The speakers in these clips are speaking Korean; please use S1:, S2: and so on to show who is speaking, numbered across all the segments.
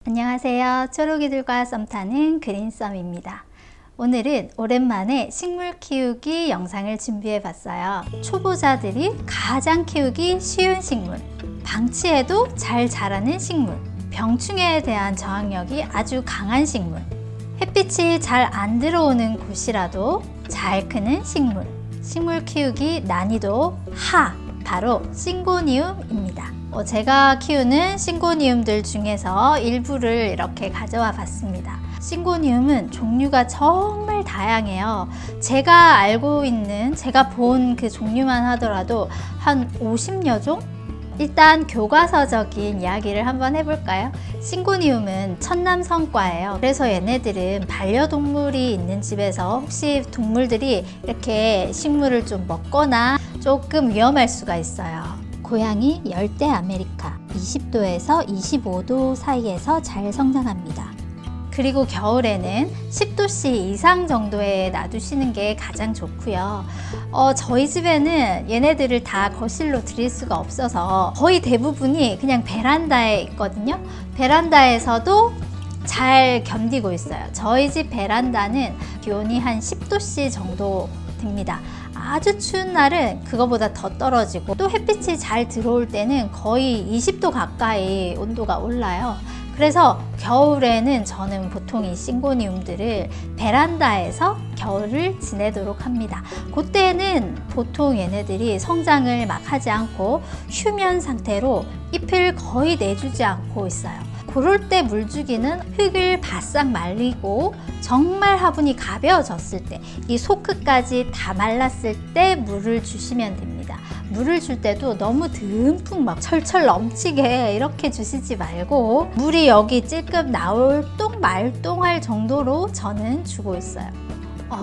S1: 안녕하세요. 초록이들과 썸 타는 그린썸입니다. 오늘은 오랜만에 식물 키우기 영상을 준비해 봤어요. 초보자들이 가장 키우기 쉬운 식물, 방치해도 잘 자라는 식물, 병충해에 대한 저항력이 아주 강한 식물, 햇빛이 잘 안 들어오는 곳이라도 잘 크는 식물, 식물 키우기 난이도 하, 바로 싱고니움입니다. 제가 키우는 싱고니움들 중에서 일부를 이렇게 가져와 봤습니다. 싱고니움은 종류가 정말 다양해요. 제가 알고 있는, 제가 본 그 종류만 하더라도 한 50여 종? 일단 교과서적인 이야기를 한번 해볼까요? 싱고니움은 천남성과예요. 그래서 얘네들은 반려동물이 있는 집에서 혹시 동물들이 이렇게 식물을 좀 먹거나 조금 위험할 수가 있어요. 고양이 열대 아메리카 20도에서 25도 사이에서 잘 성장합니다. 그리고 겨울에는 10도씨 이상 정도에 놔두시는 게 가장 좋고요. 저희 집에는 얘네들을 다 거실로 들일 수가 없어서 거의 대부분이 그냥 베란다에 있거든요. 베란다에서도 잘 견디고 있어요. 저희 집 베란다는 기온이 한 10도씨 정도 됩니다. 아주 추운 날은 그거보다 더 떨어지고 또 햇빛이 잘 들어올 때는 거의 20도 가까이 온도가 올라요. 그래서 겨울에는 저는 보통 이 싱고니움들을 베란다에서 겨울을 지내도록 합니다. 그때는 보통 얘네들이 성장을 막 하지 않고 휴면 상태로 잎을 거의 내주지 않고 있어요. 그럴 때 물 주기는 흙을 바싹 말리고 정말 화분이 가벼워졌을 때, 이 속끝까지 다 말랐을 때 물을 주시면 됩니다. 물을 줄 때도 너무 듬뿍 막 철철 넘치게 이렇게 주시지 말고 물이 여기 찔끔 나올 말똥할 정도로 저는 주고 있어요.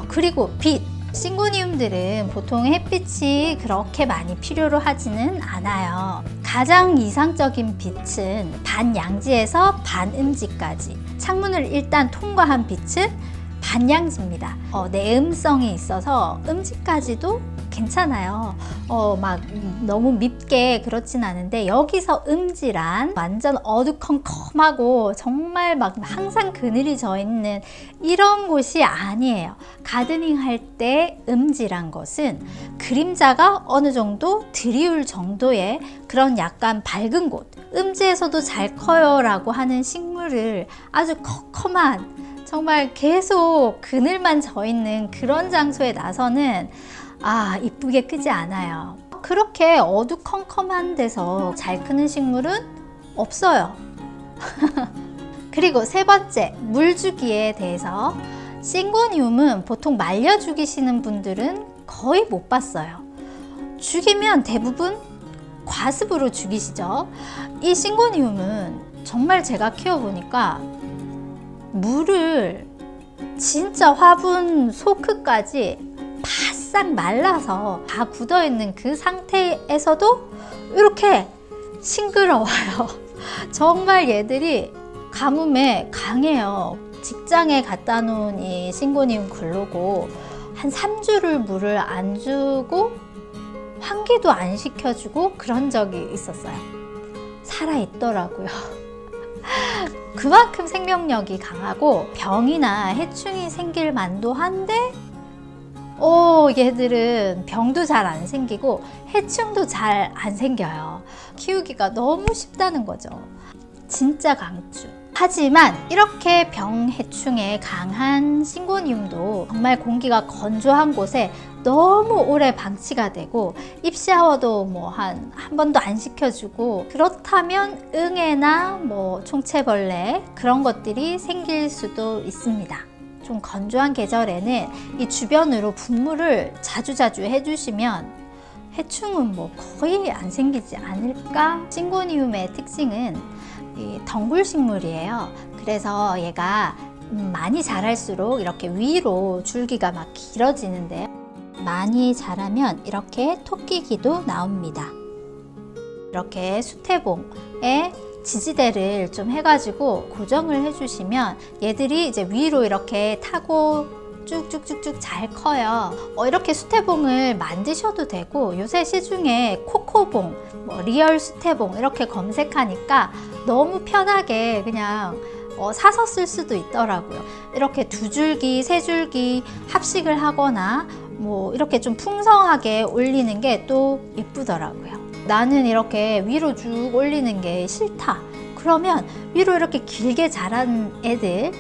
S1: 그리고 빛! 싱고니움들은 보통 햇빛이 그렇게 많이 필요로 하지는 않아요. 가장 이상적인 빛은 반양지에서 반음지까지. 창문을 일단 통과한 빛은 반양지입니다. 내음성이 있어서 음지까지도 괜찮아요. 막 너무 밉게 그렇진 않은데, 여기서 음지란 완전 어두컴컴하고 정말 막 항상 그늘이 져 있는 이런 곳이 아니에요. 가드닝 할 때 음지란 것은 그림자가 어느 정도 드리울 정도의 그런 약간 밝은 곳, 음지에서도 잘 커요 라고 하는 식물을 아주 컴컴한, 정말 계속 그늘만 져 있는 그런 장소에 나서는 이쁘게 크지 않아요. 그렇게 어두컴컴한 데서 잘 크는 식물은 없어요. 그리고 세 번째, 물 주기에 대해서. 싱고니움은 보통 말려 죽이시는 분들은 거의 못 봤어요. 죽이면 대부분 과습으로 죽이시죠. 이 싱고니움은 정말 제가 키워보니까 물을 진짜 화분 속끝까지 바싹 말라서 다 굳어있는 그 상태에서도 이렇게 싱그러워요. 정말 얘들이 가뭄에 강해요. 직장에 갖다 놓은 이 싱고니움 글로고 한 3주를 물을 안 주고 환기도 안 시켜주고 그런 적이 있었어요. 살아있더라고요. 그만큼 생명력이 강하고 병이나 해충이 생길 만도 한데 얘들은 병도 잘 안 생기고 해충도 잘 안 생겨요. 키우기가 너무 쉽다는 거죠. 진짜 강추. 하지만 이렇게 병, 해충에 강한 싱고니움도 정말 공기가 건조한 곳에 너무 오래 방치가 되고 잎샤워도 한 번도 안 시켜주고, 그렇다면 응애나 총채벌레 그런 것들이 생길 수도 있습니다. 좀 건조한 계절에는 이 주변으로 분무를 자주자주 해주시면 해충은 거의 안 생기지 않을까? 싱고니움의 특징은 이 덩굴식물이에요. 그래서 얘가 많이 자랄수록 이렇게 위로 줄기가 막 길어지는데, 많이 자라면 이렇게 토끼기도 나옵니다. 이렇게 수태봉에 지지대를 좀 해가지고 고정을 해주시면 얘들이 이제 위로 이렇게 타고 쭉쭉쭉쭉 잘 커요. 이렇게 수태봉을 만드셔도 되고, 요새 시중에 코코봉, 리얼 수태봉 이렇게 검색하니까 너무 편하게 그냥 사서 쓸 수도 있더라고요. 이렇게 2줄기, 3줄기 합식을 하거나 이렇게 좀 풍성하게 올리는 게 또 예쁘더라고요. 나는 이렇게 위로 쭉 올리는 게 싫다. 그러면 위로 이렇게 길게 자란 애들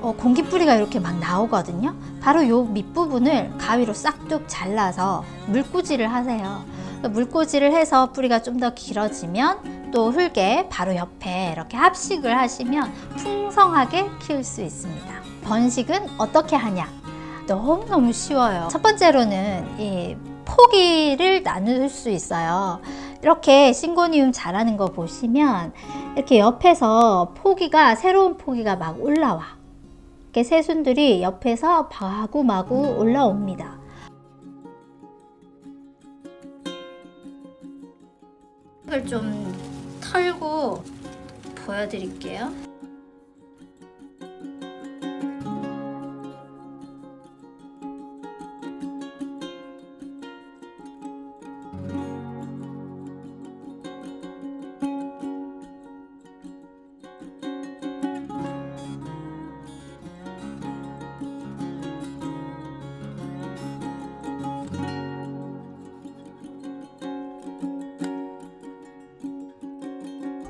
S1: 공기뿌리가 이렇게 막 나오거든요. 바로 요 밑부분을 가위로 싹둑 잘라서 물꽂이를 하세요. 물꽂이를 해서 뿌리가 좀 더 길어지면 또 흙에 바로 옆에 이렇게 합식을 하시면 풍성하게 키울 수 있습니다. 번식은 어떻게 하냐? 너무너무 쉬워요. 첫 번째로는 이 포기를 나눌 수 있어요. 이렇게 싱고니움 자라는 거 보시면 이렇게 옆에서 새로운 포기가 막 올라와. 이렇게 새순들이 옆에서 마구마구 올라옵니다. 이걸 좀 털고 보여드릴게요.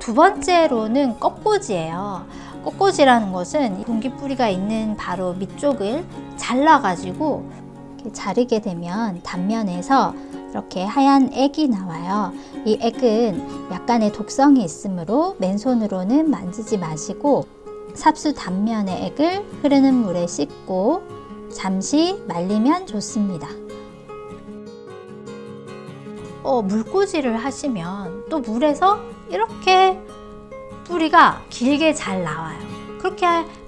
S1: 두 번째로는 꺾꽂이예요. 꺾꽂이라는 것은 공기뿌리가 있는 바로 밑쪽을 잘라가지고 이렇게 자르게 되면 단면에서 이렇게 하얀 액이 나와요. 이 액은 약간의 독성이 있으므로 맨손으로는 만지지 마시고 삽수 단면의 액을 흐르는 물에 씻고 잠시 말리면 좋습니다. 물꽂이를 하시면 또 물에서 이렇게 뿌리가 길게 잘 나와요. 그렇게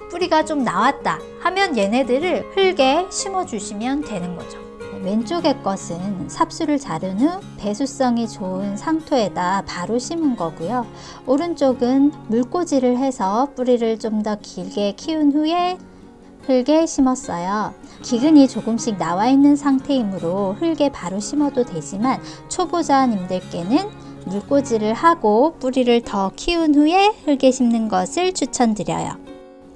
S1: 뿌리가 좀 나왔다 하면 얘네들을 흙에 심어 주시면 되는 거죠. 왼쪽의 것은 삽수를 자른 후 배수성이 좋은 상토에다 바로 심은 거고요. 오른쪽은 물꽂이를 해서 뿌리를 좀 더 길게 키운 후에 흙에 심었어요. 기근이 조금씩 나와 있는 상태이므로 흙에 바로 심어도 되지만 초보자님들께는 물꽂이를 하고 뿌리를 더 키운 후에 흙에 심는 것을 추천드려요.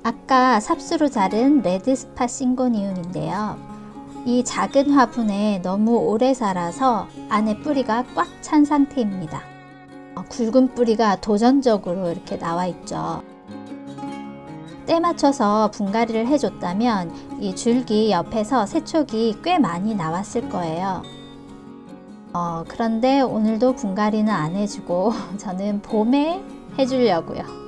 S1: 아까 삽수로 자른 레드스팟 싱고니움인데요. 이 작은 화분에 너무 오래 자라서 안에 뿌리가 꽉 찬 상태입니다. 굵은 뿌리가 도전적으로 이렇게 나와 있죠. 때 맞춰서 분갈이를 해줬다면 이 줄기 옆에서 새촉이 꽤 많이 나왔을 거예요. 그런데 오늘도 분갈이는 안 해주고 저는 봄에 해주려고요.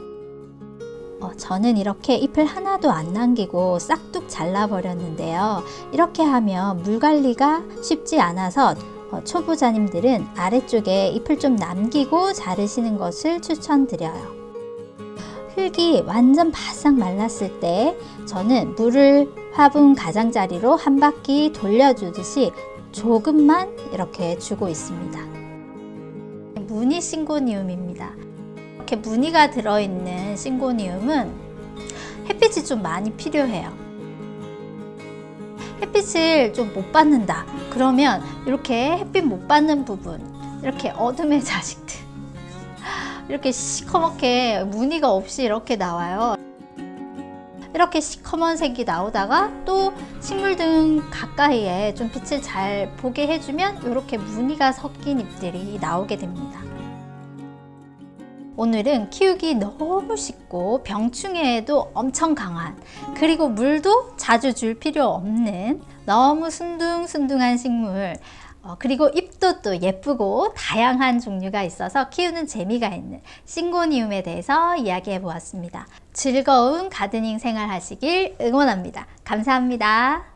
S1: 저는 이렇게 잎을 하나도 안 남기고 싹둑 잘라버렸는데요. 이렇게 하면 물 관리가 쉽지 않아서 초보자님들은 아래쪽에 잎을 좀 남기고 자르시는 것을 추천드려요. 흙이 완전 바싹 말랐을 때 저는 물을 화분 가장자리로 한 바퀴 돌려주듯이 조금만 이렇게 주고 있습니다. 무늬 싱고니움입니다. 이렇게 무늬가 들어있는 싱고니움은 햇빛이 좀 많이 필요해요. 햇빛을 좀 못 받는다 그러면 이렇게 햇빛 못 받는 부분, 이렇게 어둠의 자식들 이렇게 시커멓게 무늬가 없이 이렇게 나와요. 이렇게 시커먼 색이 나오다가 또 식물등 가까이에 좀 빛을 잘 보게 해주면 이렇게 무늬가 섞인 잎들이 나오게 됩니다. 오늘은 키우기 너무 쉽고 병충해에도 엄청 강한, 그리고 물도 자주 줄 필요 없는 너무 순둥순둥한 식물, 그리고 잎도 또 예쁘고 다양한 종류가 있어서 키우는 재미가 있는 싱고니움에 대해서 이야기해 보았습니다. 즐거운 가드닝 생활 하시길 응원합니다. 감사합니다.